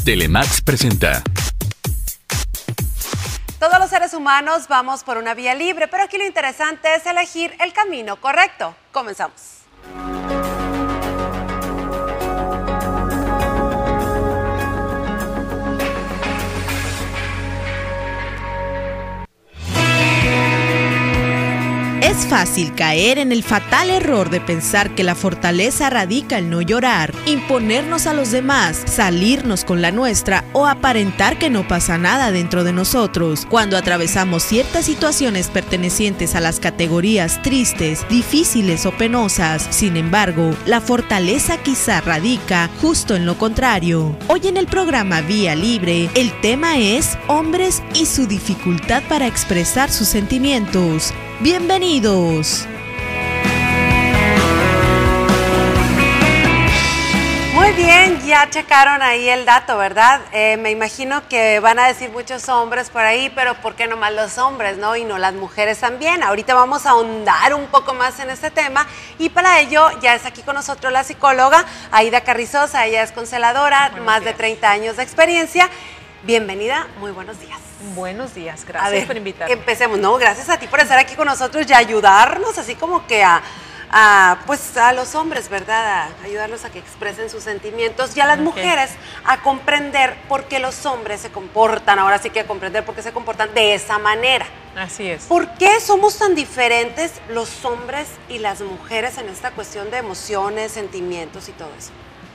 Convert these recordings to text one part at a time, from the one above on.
Telemax presenta. Todos los seres humanos vamos por una vía libre, pero aquí lo interesante es elegir el camino correcto. Comenzamos. Es fácil caer en el fatal error de pensar que la fortaleza radica en no llorar, imponernos a los demás, salirnos con la nuestra o aparentar que no pasa nada dentro de nosotros. Cuando atravesamos ciertas situaciones pertenecientes a las categorías tristes, difíciles o penosas, sin embargo, la fortaleza quizá radica justo en lo contrario. Hoy en el programa Vía Libre, el tema es hombres y su dificultad para expresar sus sentimientos. ¡Bienvenidos! Muy bien, ya checaron ahí el dato, ¿verdad? Me imagino que van a decir muchos hombres por ahí, pero ¿por qué nomás los hombres, no? Y no las mujeres también. Ahorita vamos a ahondar un poco más en este tema y para ello ya es aquí con nosotros la psicóloga Aida Carrizosa. Ella es consteladora, más de 30 años de experiencia. Bienvenida, muy buenos días. Buenos días, gracias por invitarme. Empecemos, ¿no? Gracias a ti por estar aquí con nosotros y ayudarnos así como que a los hombres, ¿verdad? A ayudarlos a que expresen sus sentimientos y a las mujeres a comprender por qué los hombres se comportan, ahora sí que a comprender por qué se comportan de esa manera. Así es. ¿Por qué somos tan diferentes los hombres y las mujeres en esta cuestión de emociones, sentimientos y todo eso?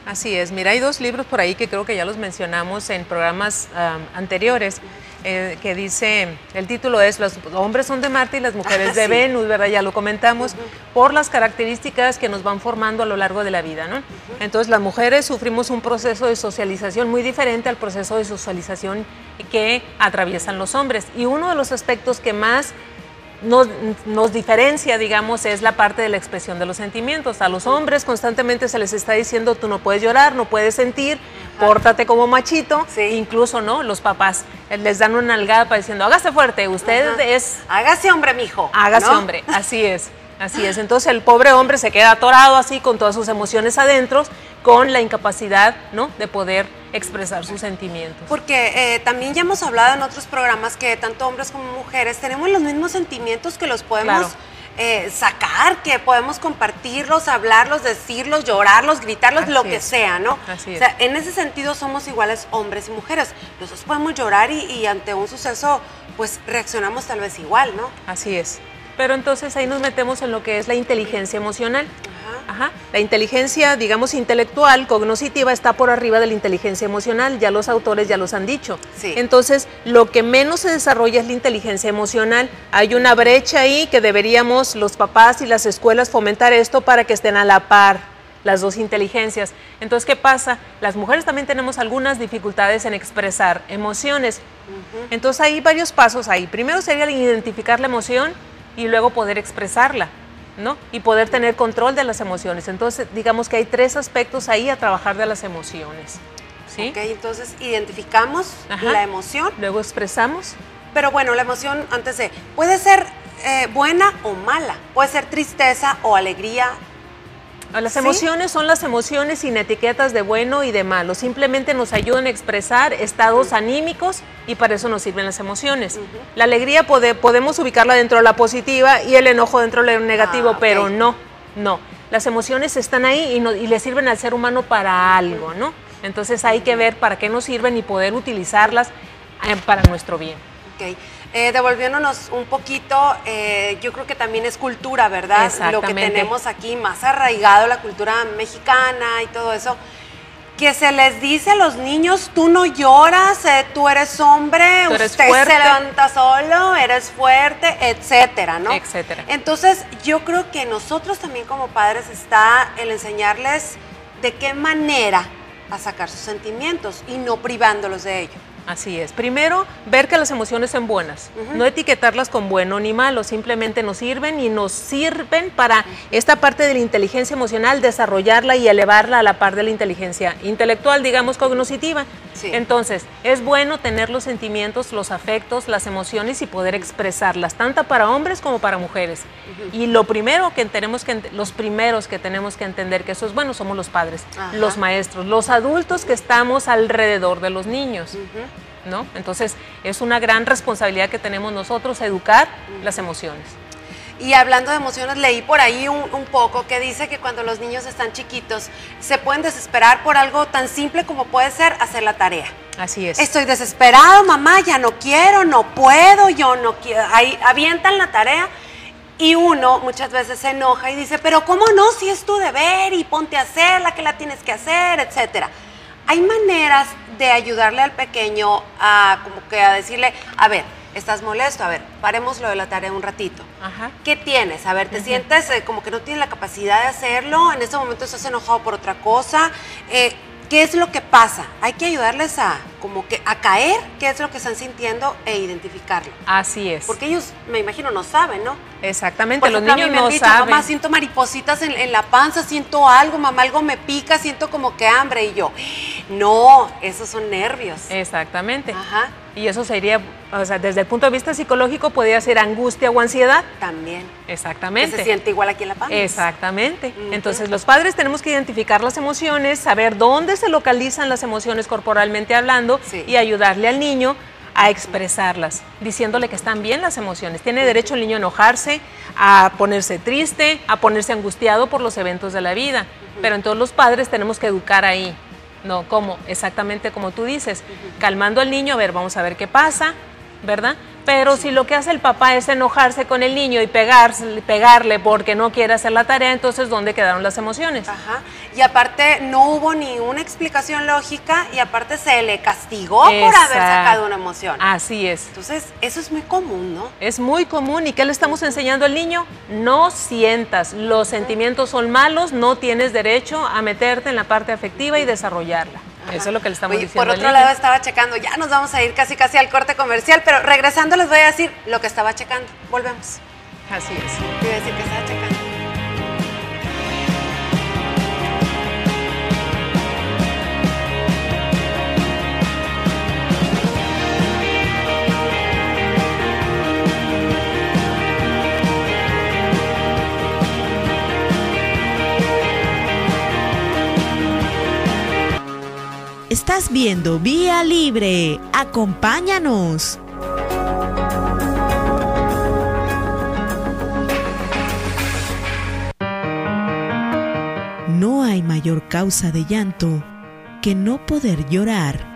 Así es, mira, hay dos libros por ahí que creo que ya los mencionamos en programas anteriores, que dice, el título es Los hombres son de Marte y las mujeres de Venus, ¿verdad? Ya lo comentamos, por las características que nos van formando a lo largo de la vida, ¿no? Entonces, las mujeres sufrimos un proceso de socialización muy diferente al proceso de socialización que atraviesan los hombres. Y uno de los aspectos que más nos diferencia, digamos, es la parte de la expresión de los sentimientos. A los hombres constantemente se les está diciendo, tú no puedes llorar, no puedes sentir, pórtate como machito, incluso, ¿no? Los papás les dan una nalgada para diciendo, hágase fuerte, usted es... Hágase hombre, mijo. Hágase hombre, así es. Así es, entonces el pobre hombre se queda atorado así con todas sus emociones adentro, con la incapacidad, ¿no?, de poder expresar sus sentimientos. Porque también ya hemos hablado en otros programas que tanto hombres como mujeres tenemos los mismos sentimientos que los podemos sacar, que podemos compartirlos, hablarlos, decirlos, llorarlos, gritarlos, así lo que sea, ¿no? Así es. O sea, en ese sentido somos iguales hombres y mujeres. Nosotros podemos llorar y ante un suceso pues reaccionamos tal vez igual, ¿no? Así es. Pero entonces ahí nos metemos en lo que es la inteligencia emocional. La inteligencia, digamos, intelectual, cognoscitiva, está por arriba de la inteligencia emocional, ya los autores ya los han dicho. Sí. Entonces, lo que menos se desarrolla es la inteligencia emocional. Hay una brecha ahí que deberíamos los papás y las escuelas fomentar esto para que estén a la par las dos inteligencias. Entonces, ¿qué pasa? Las mujeres también tenemos algunas dificultades en expresar emociones. Entonces, hay varios pasos ahí. Primero sería identificar la emoción y luego poder expresarla, ¿no? Y poder tener control de las emociones. Entonces, digamos que hay tres aspectos ahí a trabajar de las emociones, ¿sí? Ok, entonces identificamos la emoción. Luego expresamos. Pero bueno, la emoción, antes de, puede ser buena o mala, puede ser tristeza o alegría. Las emociones son las emociones sin etiquetas de bueno y de malo, simplemente nos ayudan a expresar estados anímicos y para eso nos sirven las emociones. La alegría podemos ubicarla dentro de la positiva y el enojo dentro de lo negativo, pero no. Las emociones están ahí y le sirven al ser humano para algo, ¿no? Entonces hay que ver para qué nos sirven y poder utilizarlas para nuestro bien. Ok. Devolviéndonos un poquito, yo creo que también es cultura, ¿verdad? Lo que tenemos aquí más arraigado, la cultura mexicana y todo eso, que se les dice a los niños, tú no lloras, tú eres hombre, usted se levanta solo, eres fuerte, etcétera, ¿no? Etcétera. Entonces, yo creo que nosotros también como padres está el enseñarles de qué manera a sacar sus sentimientos y no privándolos de ello. Así es. Primero, ver que las emociones son buenas. No etiquetarlas con bueno ni malo, simplemente nos sirven y nos sirven para esta parte de la inteligencia emocional, desarrollarla y elevarla a la par de la inteligencia intelectual, digamos, cognitiva. Sí. Entonces, es bueno tener los sentimientos, los afectos, las emociones y poder expresarlas, tanto para hombres como para mujeres. Y lo primero que tenemos que, los primeros que tenemos que entender que eso es bueno somos los padres, los maestros, los adultos que estamos alrededor de los niños. ¿No? Entonces, es una gran responsabilidad que tenemos nosotros, educar las emociones. Y hablando de emociones, leí por ahí un poco que dice que cuando los niños están chiquitos se pueden desesperar por algo tan simple como puede ser hacer la tarea. Así es. Estoy desesperado, mamá, ya no quiero, no puedo, yo no quiero. Ahí avientan la tarea y uno muchas veces se enoja y dice, pero ¿cómo no? Si es tu deber y ponte a hacerla, que la tienes que hacer, etcétera. Hay maneras de ayudarle al pequeño a como que a decirle, a ver, estás molesto, a ver, paremos lo de la tarea un ratito. ¿Qué tienes? A ver, ¿te sientes como que no tienes la capacidad de hacerlo? ¿En este momento estás enojado por otra cosa? ¿Qué es lo que pasa? Hay que ayudarles a como que a caer qué es lo que están sintiendo e identificarlo. Así es. Porque ellos, me imagino, no saben, ¿no? Exactamente, Por los ejemplo, niños a mí me han no dicho, saben. mamá, siento maripositas en la panza, siento algo, mamá, algo me pica, siento como que hambre. Y yo, no, esos son nervios. Exactamente. Ajá. Y eso sería, o sea, desde el punto de vista psicológico podría ser angustia o ansiedad. También. Exactamente. Que se siente igual aquí en la panza. Exactamente. Entonces, los padres tenemos que identificar las emociones, saber dónde se localizan las emociones corporalmente hablando y ayudarle al niño a expresarlas, diciéndole que están bien las emociones. Tiene derecho el niño a enojarse, a ponerse triste, a ponerse angustiado por los eventos de la vida. Pero entonces los padres tenemos que educar ahí. No, ¿cómo? Exactamente como tú dices, calmando al niño, a ver, vamos a ver qué pasa, ¿verdad? Pero si lo que hace el papá es enojarse con el niño y pegarle porque no quiere hacer la tarea, entonces ¿dónde quedaron las emociones? Ajá. Y aparte no hubo ni una explicación lógica y aparte se le castigó por haber sacado una emoción. Así es. Entonces, eso es muy común, ¿no? Es muy común. ¿Y qué le estamos enseñando al niño? No sientas. Los sentimientos son malos, no tienes derecho a meterte en la parte afectiva y desarrollarla. Eso es lo que le estamos diciendo por otro lado estaba checando, ya nos vamos a ir casi al corte comercial, pero regresando les voy a decir lo que estaba checando. Volvemos. Así es. Te iba a decir que estaba checando. Estás viendo Vía Libre. Acompáñanos. No hay mayor causa de llanto que no poder llorar.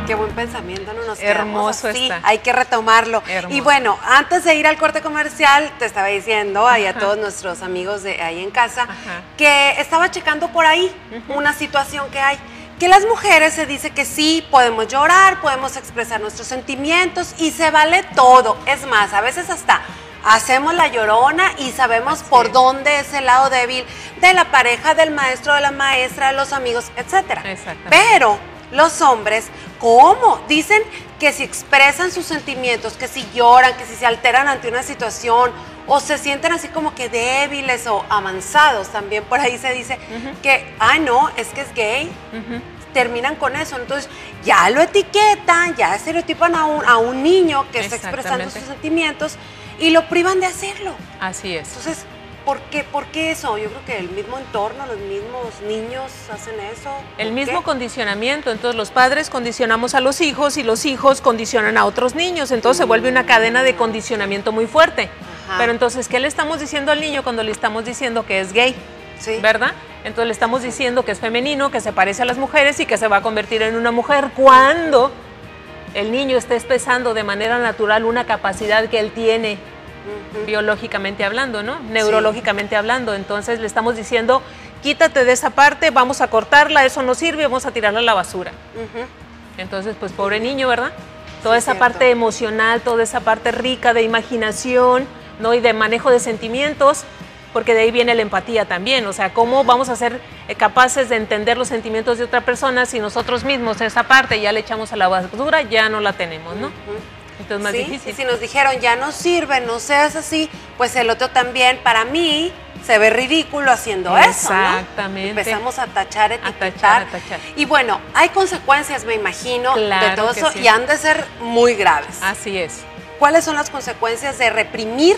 Qué buen pensamiento, no nos hermoso así. está. Hay que retomarlo. Hermoso. Y bueno, antes de ir al corte comercial, te estaba diciendo ahí a todos nuestros amigos de ahí en casa que estaba checando por ahí una situación que hay. Que las mujeres se dice que sí, podemos llorar, podemos expresar nuestros sentimientos y se vale todo. Es más, a veces hasta hacemos la llorona y sabemos por dónde es el lado débil de la pareja, del maestro, de la maestra, de los amigos, etcétera. Pero los hombres, ¿cómo? Dicen que si expresan sus sentimientos, que si lloran, que si se alteran ante una situación o se sienten así como que débiles o avanzados, también por ahí se dice que, no, es que es gay, terminan con eso. Entonces ya lo etiquetan, ya estereotipan a un niño que está expresando sus sentimientos y lo privan de hacerlo. Así es. Entonces, ¿por qué eso? Yo creo que el mismo entorno, los mismos niños hacen eso. El mismo condicionamiento. Entonces los padres condicionamos a los hijos y los hijos condicionan a otros niños. Entonces se vuelve una cadena de condicionamiento muy fuerte. Pero entonces, ¿qué le estamos diciendo al niño cuando le estamos diciendo que es gay? ¿Verdad? Entonces le estamos diciendo que es femenino, que se parece a las mujeres y que se va a convertir en una mujer cuando el niño está expresando de manera natural una capacidad que él tiene. Biológicamente hablando, ¿no? Neurológicamente hablando. Entonces le estamos diciendo, quítate de esa parte, vamos a cortarla, eso no sirve, vamos a tirarla a la basura. Entonces, pues pobre niño, ¿verdad? Toda esa parte emocional, toda esa parte rica de imaginación, ¿no? Y de manejo de sentimientos, porque de ahí viene la empatía también, o sea, cómo vamos a ser capaces de entender los sentimientos de otra persona si nosotros mismos esa parte ya le echamos a la basura, ya no la tenemos, ¿no? Entonces más difícil. Y si nos dijeron ya no sirve, no seas así, pues el otro también, para mí, se ve ridículo haciendo eso, ¿no? Exactamente. Empezamos a tachar, etiquetar. A tachar. Y bueno, hay consecuencias, me imagino, claro de todo eso, sí. y han de ser muy graves. Así es. ¿Cuáles son las consecuencias de reprimir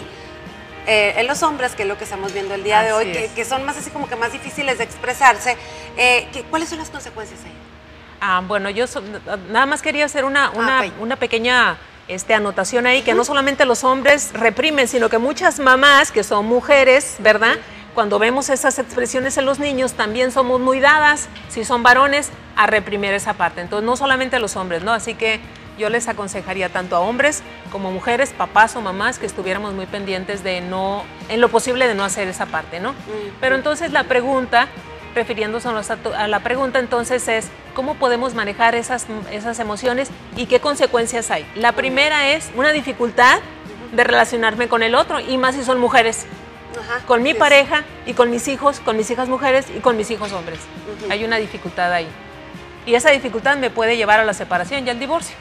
en los hombres, que es lo que estamos viendo el día de hoy, que son más así como que más difíciles de expresarse? ¿Cuáles son las consecuencias ahí? Bueno, yo nada más quería hacer una pequeña anotación ahí, que no solamente los hombres reprimen, sino que muchas mamás, que son mujeres, ¿verdad? Cuando vemos esas expresiones en los niños, también somos muy dadas, si son varones, a reprimir esa parte. Entonces, no solamente los hombres, ¿no? Así que yo les aconsejaría tanto a hombres como mujeres, papás o mamás, que estuviéramos muy pendientes de no, en lo posible, de no hacer esa parte, ¿no? Pero entonces la pregunta, refiriéndonos a la pregunta, entonces es, ¿cómo podemos manejar esas emociones y qué consecuencias hay? La primera es una dificultad de relacionarme con el otro, y más si son mujeres. Con mi pareja y con mis hijos, con mis hijas mujeres y con mis hijos hombres. Hay una dificultad ahí. Y esa dificultad me puede llevar a la separación y al divorcio.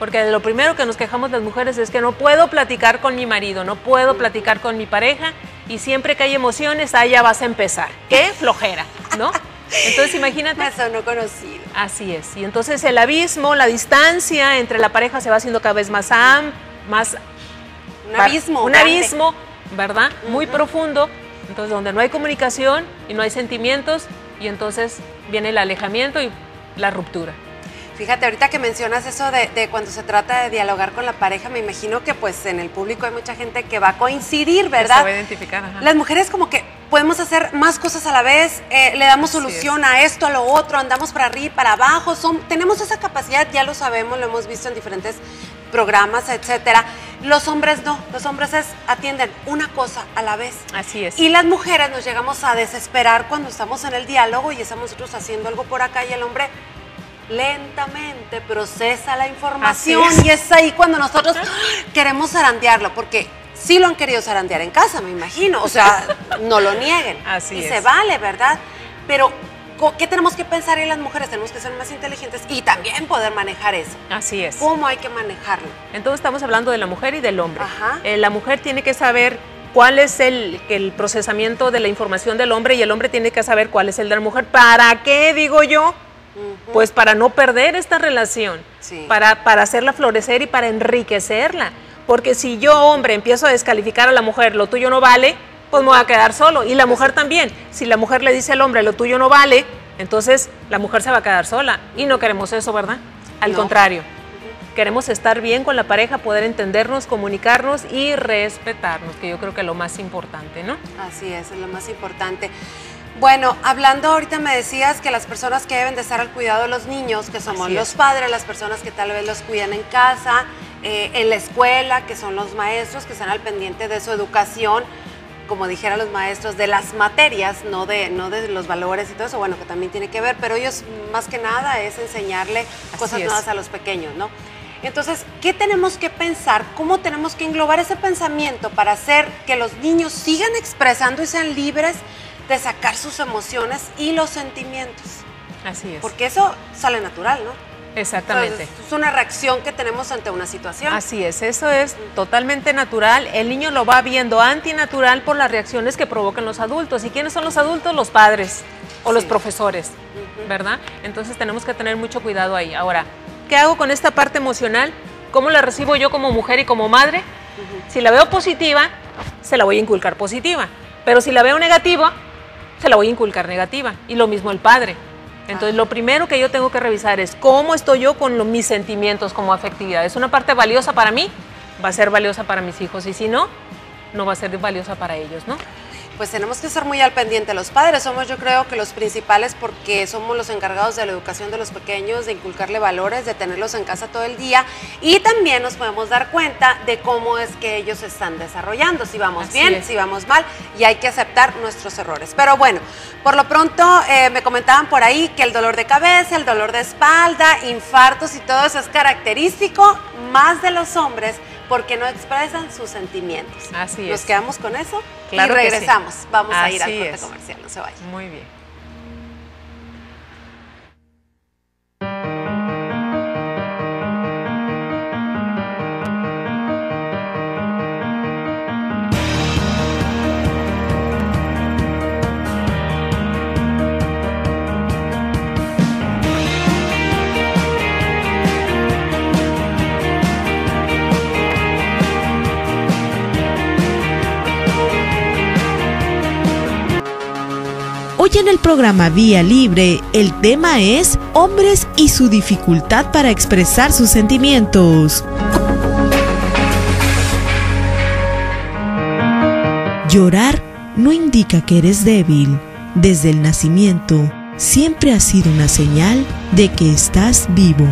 Porque de lo primero que nos quejamos las mujeres es que no puedo platicar con mi marido, no puedo platicar con mi pareja, y siempre que hay emociones, ya vas a empezar. ¡Qué flojera! ¿No? Entonces imagínate. Eso no conocido. Así es. Y entonces el abismo, la distancia entre la pareja se va haciendo cada vez más un abismo. Un abismo, ¿verdad? Muy profundo. Entonces donde no hay comunicación y no hay sentimientos, y entonces viene el alejamiento y la ruptura. Fíjate, ahorita que mencionas eso de cuando se trata de dialogar con la pareja, me imagino que pues en el público hay mucha gente que va a coincidir, ¿verdad? Se va a identificar, ajá. Las mujeres como que podemos hacer más cosas a la vez, le damos solución a esto, a lo otro, andamos para arriba y para abajo, tenemos esa capacidad, ya lo sabemos, lo hemos visto en diferentes programas, etcétera. Los hombres no, los hombres atienden una cosa a la vez. Así es. Y las mujeres nos llegamos a desesperar cuando estamos en el diálogo y estamos nosotros haciendo algo por acá y el hombre lentamente procesa la información, y es ahí cuando nosotros queremos zarandearlo, porque sí lo han querido zarandear en casa, me imagino, o sea, no lo nieguen. Así y es. se vale, ¿verdad? Pero ¿qué tenemos que pensar en las mujeres? Tenemos que ser más inteligentes y también poder manejar eso. Así es. ¿Cómo hay que manejarlo? Entonces estamos hablando de la mujer y del hombre. Ajá. La mujer tiene que saber cuál es el procesamiento de la información del hombre, y el hombre tiene que saber cuál es el de la mujer. ¿Para qué, digo yo? Pues para no perder esta relación, para hacerla florecer y para enriquecerla. Porque si yo, hombre, empiezo a descalificar a la mujer, lo tuyo no vale, pues me voy a quedar solo. Y la mujer también. Si la mujer le dice al hombre, lo tuyo no vale, entonces la mujer se va a quedar sola. Y no queremos eso, ¿verdad? Al contrario. Queremos estar bien con la pareja, poder entendernos, comunicarnos y respetarnos, que yo creo que es lo más importante, ¿no? Así es lo más importante. Bueno, hablando ahorita me decías que las personas que deben de estar al cuidado de los niños, que somos los padres, las personas que tal vez los cuidan en casa, en la escuela, que son los maestros, que están al pendiente de su educación, como dijeran los maestros, de las materias, no de los valores y todo eso, bueno, que también tiene que ver, pero ellos más que nada es enseñarle cosas nuevas a los pequeños, ¿no? Entonces, ¿qué tenemos que pensar? ¿Cómo tenemos que englobar ese pensamiento para hacer que los niños sigan expresando y sean libres de sacar sus emociones y los sentimientos? Así es. Porque eso sale natural, ¿no? Exactamente. Es una reacción que tenemos ante una situación. Así es, eso es totalmente natural. El niño lo va viendo antinatural por las reacciones que provocan los adultos. ¿Y quiénes son los adultos? Los padres o los profesores, ¿verdad? Entonces tenemos que tener mucho cuidado ahí. Ahora, ¿qué hago con esta parte emocional? ¿Cómo la recibo yo como mujer y como madre? Si la veo positiva, se la voy a inculcar positiva. Pero si la veo negativa, se la voy a inculcar negativa. Y lo mismo el padre. Entonces, lo primero que yo tengo que revisar es cómo estoy yo con mis sentimientos como afectividad. ¿Es una parte valiosa para mí? Va a ser valiosa para mis hijos. Y si no, no va a ser valiosa para ellos, ¿no? Pues tenemos que estar muy al pendiente. Los padres somos, yo creo, que los principales, porque somos los encargados de la educación de los pequeños, de inculcarle valores, de tenerlos en casa todo el día, y también nos podemos dar cuenta de cómo es que ellos se están desarrollando, si vamos bien, si vamos mal, y hay que aceptar nuestros errores. Pero bueno, por lo pronto me comentaban por ahí que el dolor de cabeza, el dolor de espalda, infartos y todo eso es característico más de los hombres, porque no expresan sus sentimientos. Así es. Nos quedamos con eso Claro y que sí. regresamos. Vamos a ir al Así corte es. comercial, no se vayan. Muy bien. Hoy en el programa Vía Libre, el tema es hombres y su dificultad para expresar sus sentimientos. Llorar no indica que eres débil. Desde el nacimiento, siempre ha sido una señal de que estás vivo.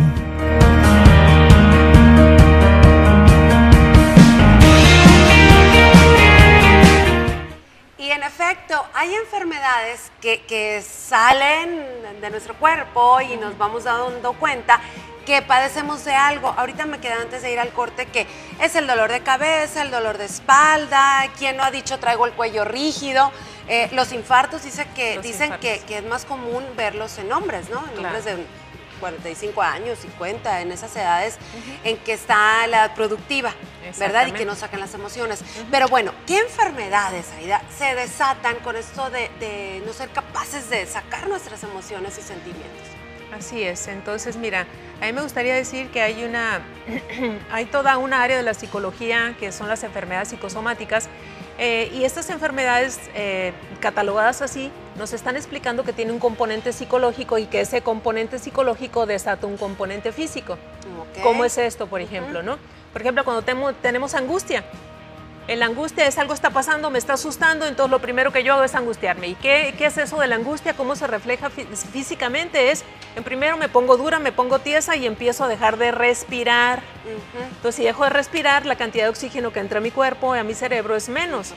Y en efecto, hay enfermedades que salen de nuestro cuerpo y nos vamos dando cuenta que padecemos de algo. Ahorita me quedé antes de ir al corte que es el dolor de cabeza, el dolor de espalda, quien no ha dicho traigo el cuello rígido, los infartos, dicen que es más común verlos en hombres, ¿no? En hombres de 45 años, 50, en esas edades en que está la edad productiva, ¿verdad? Y que no sacan las emociones. Pero bueno, ¿qué enfermedades, Aida, se desatan con esto de no ser capaces de sacar nuestras emociones y sentimientos? Así es. Entonces, mira, a mí me gustaría decir que hay toda una área de la psicología que son las enfermedades psicosomáticas. Y estas enfermedades catalogadas así nos están explicando que tiene un componente psicológico y que ese componente psicológico desata un componente físico. Okay. ¿Cómo es esto, por ejemplo? ¿no? Por ejemplo, cuando tenemos angustia. La angustia es algo está pasando, me está asustando, entonces lo primero que yo hago es angustiarme. ¿Y qué es eso de la angustia? ¿Cómo se refleja físicamente? En primero me pongo dura, me pongo tiesa y empiezo a dejar de respirar. Entonces, si dejo de respirar, la cantidad de oxígeno que entra a mi cuerpo, a mi cerebro, es menos.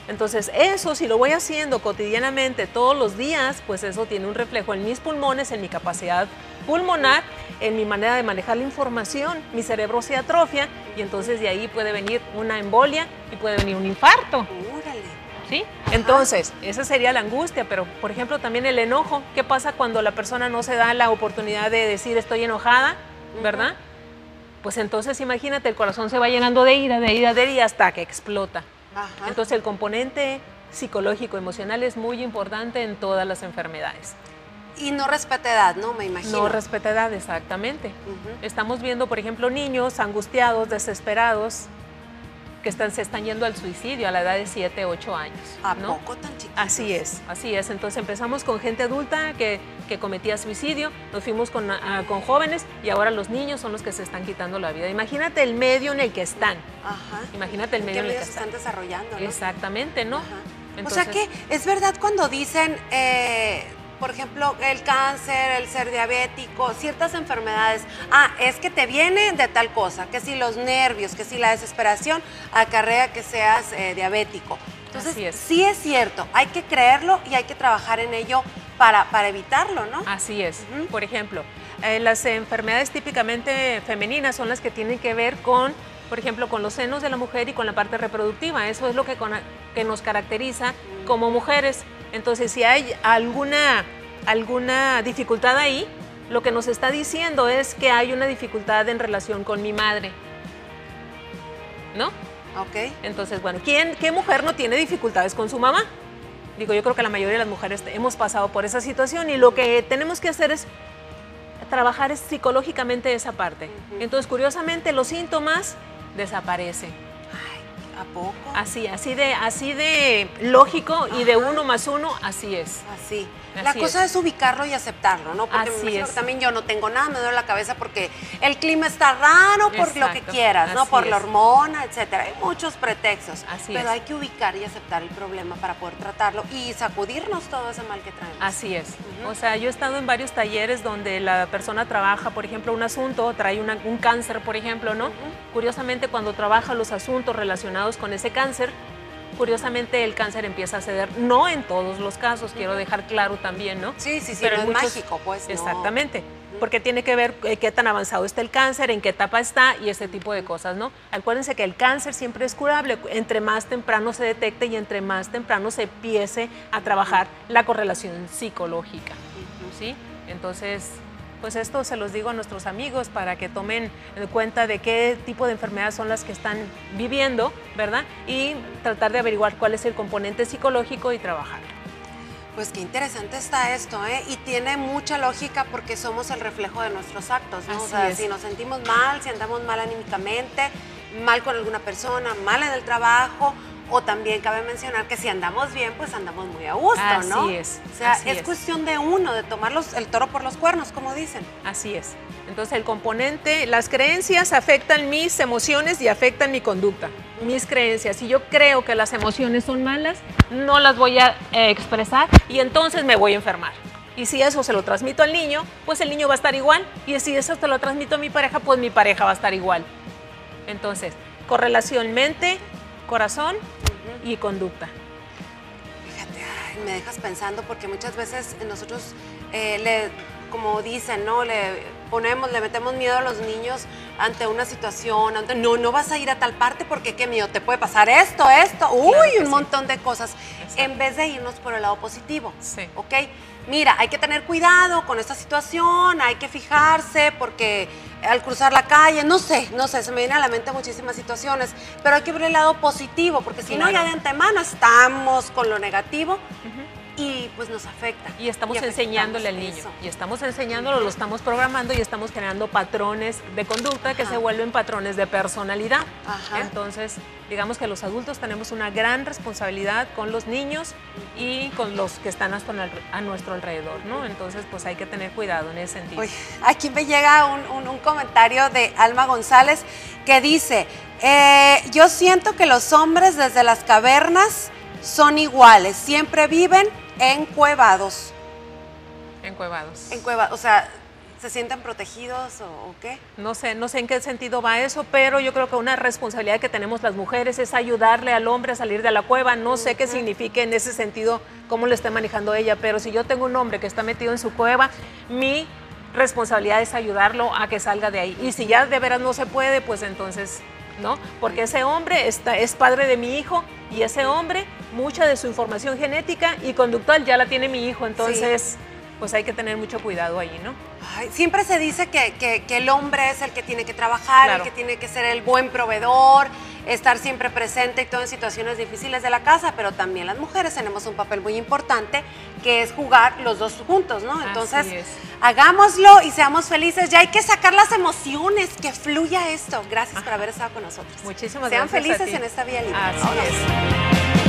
Entonces, eso, si lo voy haciendo cotidianamente, todos los días, pues eso tiene un reflejo en mis pulmones, en mi capacidad pulmonar, en mi manera de manejar la información. Mi cerebro se atrofia y entonces de ahí puede venir una embolia y puede venir un infarto. ¡Órale! ¿Sí? Entonces, esa sería la angustia, pero por ejemplo también el enojo. ¿Qué pasa cuando la persona no se da la oportunidad de decir estoy enojada, verdad? Pues entonces imagínate, el corazón se va llenando de ira hasta que explota. Ajá. Entonces el componente psicológico, emocional es muy importante en todas las enfermedades. Y no respeta edad, ¿no? Me imagino. No respeta edad, exactamente. Estamos viendo, por ejemplo, niños angustiados, desesperados, que se están yendo al suicidio a la edad de 7, 8 años. ¿A ¿no? poco tan chiquitos? Así es, así es. Entonces empezamos con gente adulta que cometía suicidio, nos fuimos con jóvenes y ahora los niños son los que se están quitando la vida. Imagínate el medio en el que están. Ajá. Imagínate el medio en el que se están desarrollando, ¿no? Exactamente, ¿no? Ajá. Entonces, o sea que es verdad cuando dicen, por ejemplo, el cáncer, el ser diabético, ciertas enfermedades, es que te viene de tal cosa, que si los nervios, que si la desesperación acarrea que seas diabético. Entonces, sí es cierto, hay que creerlo y hay que trabajar en ello para evitarlo, ¿no? Así es. Por ejemplo, las enfermedades típicamente femeninas son las que tienen que ver con, por ejemplo, con los senos de la mujer y con la parte reproductiva. Eso es lo que nos caracteriza como mujeres. Entonces, si hay alguna dificultad ahí, lo que nos está diciendo es que hay una dificultad en relación con mi madre, ¿no? Ok. Entonces, bueno, ¿qué mujer no tiene dificultades con su mamá? Digo, yo creo que la mayoría de las mujeres hemos pasado por esa situación y lo que tenemos que hacer es trabajar psicológicamente esa parte. Entonces, curiosamente, los síntomas desaparecen. ¿A poco? Así de lógico y de 1 más 1, así es. Así. La cosa es ubicarlo y aceptarlo, ¿no? Porque me imagino que también yo no tengo nada, me duele la cabeza porque el clima está raro, por lo que quieras, ¿no? Por la hormona, etcétera. Hay muchos pretextos. Pero hay que ubicar y aceptar el problema para poder tratarlo y sacudirnos todo ese mal que traemos. Así es. O sea, yo he estado en varios talleres donde la persona trabaja, por ejemplo, un asunto, trae un cáncer, por ejemplo, ¿no? Curiosamente, cuando trabaja los asuntos relacionados con ese cáncer, curiosamente el cáncer empieza a ceder, no en todos los casos, quiero dejar claro también, ¿no? Sí, pero no en es muchos, mágico, pues. Exactamente. No. porque tiene que ver qué tan avanzado está el cáncer, en qué etapa está y este tipo de cosas, ¿no? Acuérdense que el cáncer siempre es curable, entre más temprano se detecte y entre más temprano se empiece a trabajar la correlación psicológica, ¿sí? Entonces, pues esto se los digo a nuestros amigos para que tomen en cuenta de qué tipo de enfermedades son las que están viviendo, ¿verdad? Y tratar de averiguar cuál es el componente psicológico y trabajar. Pues qué interesante está esto, ¿eh? Y tiene mucha lógica porque somos el reflejo de nuestros actos, ¿no? O sea, si nos sentimos mal, si andamos mal anímicamente, mal con alguna persona, mal en el trabajo, o también cabe mencionar que si andamos bien, pues andamos muy a gusto, ¿no? Así es. O sea, es cuestión de uno, de tomar el toro por los cuernos, como dicen. Así es. Entonces el componente, las creencias afectan mis emociones y afectan mi conducta. Mis creencias, si yo creo que las emociones son malas, no las voy a expresar y entonces me voy a enfermar. Y si eso se lo transmito al niño, pues el niño va a estar igual. Y si eso se lo transmito a mi pareja, pues mi pareja va a estar igual. Entonces, correlación mente, corazón y conducta. Fíjate, ay, me dejas pensando porque muchas veces nosotros como dicen, ¿no? Le metemos miedo a los niños ante una situación, no vas a ir a tal parte porque qué miedo, te puede pasar esto, uy, un montón de cosas. Exacto. En vez de irnos por el lado positivo, sí. ¿Ok? Mira, hay que tener cuidado con esta situación, hay que fijarse porque al cruzar la calle, no sé, se me vienen a la mente muchísimas situaciones, pero hay que ver el lado positivo porque si no ya de antemano estamos con lo negativo. Y pues nos afecta. Y estamos enseñándole al niño. Y estamos enseñándolo, lo estamos programando y estamos creando patrones de conducta que se vuelven patrones de personalidad. Entonces, digamos que los adultos tenemos una gran responsabilidad con los niños y con los que están a nuestro alrededor, ¿no? Entonces, pues hay que tener cuidado en ese sentido. Uy, aquí me llega un comentario de Alma González que dice, yo siento que los hombres desde las cavernas son iguales, siempre viven encuevados. Encuevados. O sea, ¿se sienten protegidos o qué? No sé en qué sentido va eso, pero yo creo que una responsabilidad que tenemos las mujeres es ayudarle al hombre a salir de la cueva. No sé qué significa en ese sentido, cómo lo esté manejando ella, pero si yo tengo un hombre que está metido en su cueva, mi responsabilidad es ayudarlo a que salga de ahí. Y si ya de veras no se puede, pues entonces, ¿no? Porque ese hombre es padre de mi hijo y ese hombre, mucha de su información genética y conductual ya la tiene mi hijo, entonces pues hay que tener mucho cuidado ahí, ¿no? Ay, siempre se dice que el hombre es el que tiene que trabajar, el que tiene que ser el buen proveedor, estar siempre presente y todo en situaciones difíciles de la casa, pero también las mujeres tenemos un papel muy importante que es jugar los dos juntos, ¿no? Entonces, hagámoslo y seamos felices. Ya hay que sacar las emociones, que fluya esto. Gracias por haber estado con nosotros. Muchísimas gracias. Sean felices a ti. en esta vía libre. Así es.